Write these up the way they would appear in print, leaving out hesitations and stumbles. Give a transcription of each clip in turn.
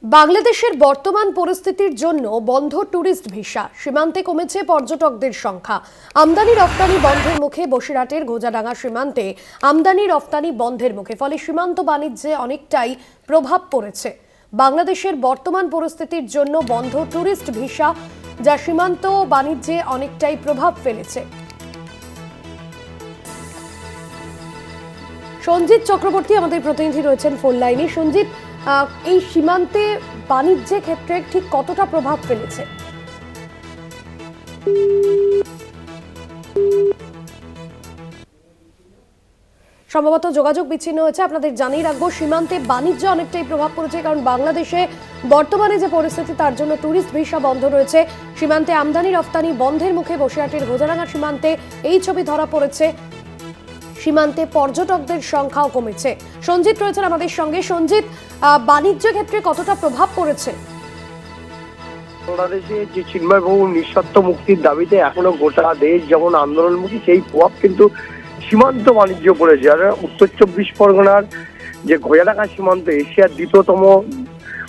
বাংলাদেশের বর্তমান পরিস্থিতির জন্য বন্ধ ট্যুরিস্ট ভিসা, সীমান্তে কমেছে পর্যটকদের সংখ্যা। আমদানি রপ্তানি বন্ধের মুখে বসিরহাটের ঘোজাডাঙ্গা সীমান্তে আমদানি রপ্তানি বন্ধের মুখে, ফলে সীমান্ত বাণিজ্যে অনেকটাই প্রভাব পড়েছে। বাংলাদেশের বর্তমান পরিস্থিতির জন্য বন্ধ ট্যুরিস্ট ভিসা, যা সীমান্ত বাণিজ্যে অনেকটাই প্রভাব ফেলেছে। সঞ্জিত চক্রবর্তী আমাদের প্রতিনিধি রয়েছেন ফোন লাইনে। সঞ্জিত, এই সীমান্তে বাণিজ্যের ক্ষেত্রে ঠিক কতটা প্রভাব ফেলেছে? সম্ভবত যোগাযোগ বিচ্ছিন্ন হয়েছে। আপনাদের জানিয়ে রাখবো, সীমান্তে বাণিজ্য অনেকটাই প্রভাব পড়েছে, কারণ বাংলাদেশে বর্তমানে যে পরিস্থিতি তার জন্য ট্যুরিস্ট ভিসা বন্ধ রয়েছে। সীমান্তে আমদানি রপ্তানি বন্ধের মুখে বসিরহাটের ঘোজাডাঙ্গা সীমান্তে এই ছবি ধরা পড়েছে। সীমান্তে পর্যটকদের সংখ্যাও কমেছে। সঞ্জিত রয়েছেন আমাদের সঙ্গে। সঞ্জিত, বাণিজ্য ক্ষেত্রে কতটা প্রভাব পড়েছে? বাংলাদেশে যে চিন্ময় বাবু নিঃশর্ত মুক্তির দাবিতে এখনো গোটা দেশ যেমন আন্দোলনমুখী, সেই প্রভাব কিন্তু সীমান্ত বাণিজ্য পড়েছে। আর উত্তর 24 পরগনার যে ঘোজাডাঙ্গা সীমান্ত এশিয়ার দ্বিতীয়তম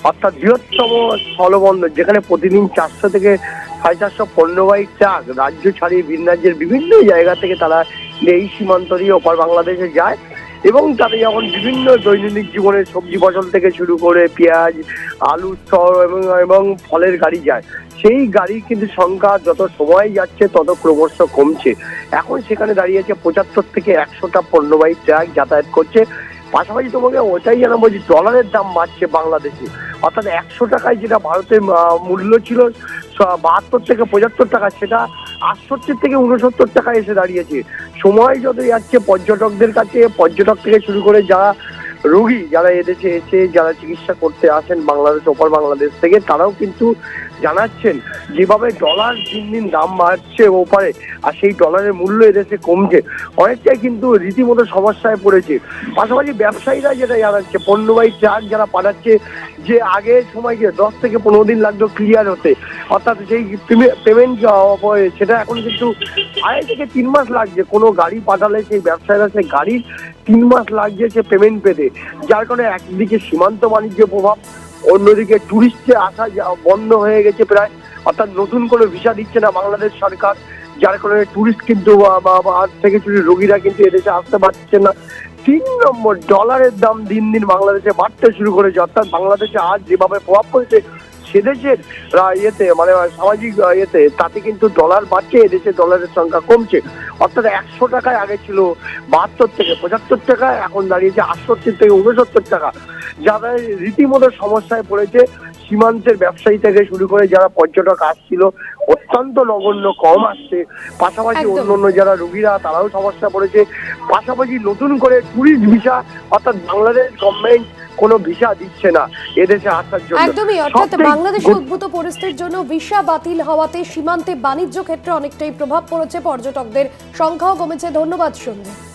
অর্থাৎ বৃহত্তম স্থলবন্দর, যেখানে প্রতিদিন 400 থেকে 450 পণ্যবাহী ট্রাক রাজ্য ছাড়িয়ে ভিন রাজ্যের বিভিন্ন জায়গা থেকে তারা এই সীমান্ত দিয়ে ওপার বাংলাদেশে যায়, এবং তারা যখন বিভিন্ন দৈনন্দিন জীবনের সবজি ফসল থেকে শুরু করে পেঁয়াজ, আলু, এবং ফলের গাড়ি যায়, সেই গাড়ির কিন্তু সংখ্যা যত সময় যাচ্ছে তত ক্রমশ কমছে। এখন সেখানে দাঁড়িয়েছে 75 থেকে 100টা পণ্যবাহী ট্রাক যাতায়াত করছে। পাশাপাশি তোমাকে ওটাই জানাবো যে ডলারের দাম বাড়ছে বাংলাদেশে, অর্থাৎ 100 টাকায় যেটা ভারতের মূল্য ছিল 72 থেকে 75 টাকা, সেটা 68 থেকে 69 টাকায় এসে দাঁড়িয়েছে। সময় যত যাচ্ছে পর্যটকদের কাছে, পর্যটক থেকে শুরু করে যারা রোগী, যারা এদেশে এসে যারা চিকিৎসা করতে আসেন বাংলাদেশ, ওপার বাংলাদেশ থেকে, তারাও কিন্তু জানাচ্ছেন যেভাবে ডলার দিন দিন দাম বাড়ছে ওপারে, আর সেই ডলারের মূল্য এদেশে কমছে, অনেকটাই কিন্তু রীতিমতো সমস্যায় পড়েছে। পাশাপাশি ব্যবসায়ীরা যেটা জানাচ্ছে, পণ্যবাহী ট্রাক যারা পাঠাচ্ছে, যে আগের সময় 10 থেকে 15 দিন লাগতো ক্লিয়ার হতে, অর্থাৎ সেই পেমেন্ট সেটা এখন কিন্তু 2.5 থেকে 3 মাস লাগছে। কোনো গাড়ি পাঠালে সেই ব্যবসায়ীরা সেই গাড়ির 3 মাস লাগছে সে পেমেন্ট পেতে, যার কারণে একদিকে সীমান্ত বাণিজ্য প্রভাব, অন্যদিকে টুরিস্টে আসা বন্ধ হয়ে গেছে প্রায়, অর্থাৎ নতুন কোনো ভিসা দিচ্ছে না বাংলাদেশ সরকার, যার কারণে টুরিস্ট কিন্তু আজ থেকে রোগীরা কিন্তু এদেশে আসতে পারছে না। 3 নম্বর, ডলারের দাম দিন দিন বাংলাদেশে বাড়তে শুরু করেছে, অর্থাৎ বাংলাদেশে আজ যেভাবে প্রভাব পড়েছে সেদেশের ইয়েতে, মানে সামাজিক ইয়েতে, তাতে কিন্তু ডলার বাড়ছে, এদেশে ডলারের সংখ্যা কমছে। অর্থাৎ 100 টাকায় আগে ছিল 72 থেকে 75 টাকা, এখন দাঁড়িয়েছে 68 থেকে 69 টাকা, যারা রীতিমতো সমস্যায় পড়েছে। সীমান্তের ব্যবসায়ী থেকে শুরু করে যারা পর্যটক আসছিল অত্যন্ত নগণ্য কম আসছে, পাশাপাশি অন্য যারা রোগীরা তারাও সমস্যা পড়েছে। পাশাপাশি নতুন করে ট্যুরিস্ট ভিসা, অর্থাৎ বাংলাদেশ গভর্নমেন্ট কোনো ভিসা দিচ্ছে না এদেশে আসার জন্য। একদমই, অর্থাৎ বাংলাদেশে উদ্ভূত পরিস্থিতির জন্য ভিসা বাতিল হওয়াতে সীমান্তে বাণিজ্য ক্ষেত্রে অনেকটাই প্রভাব পড়েছে, পর্যটকদের সংখ্যাও কমেছে। ধন্যবাদ সঞ্জয়।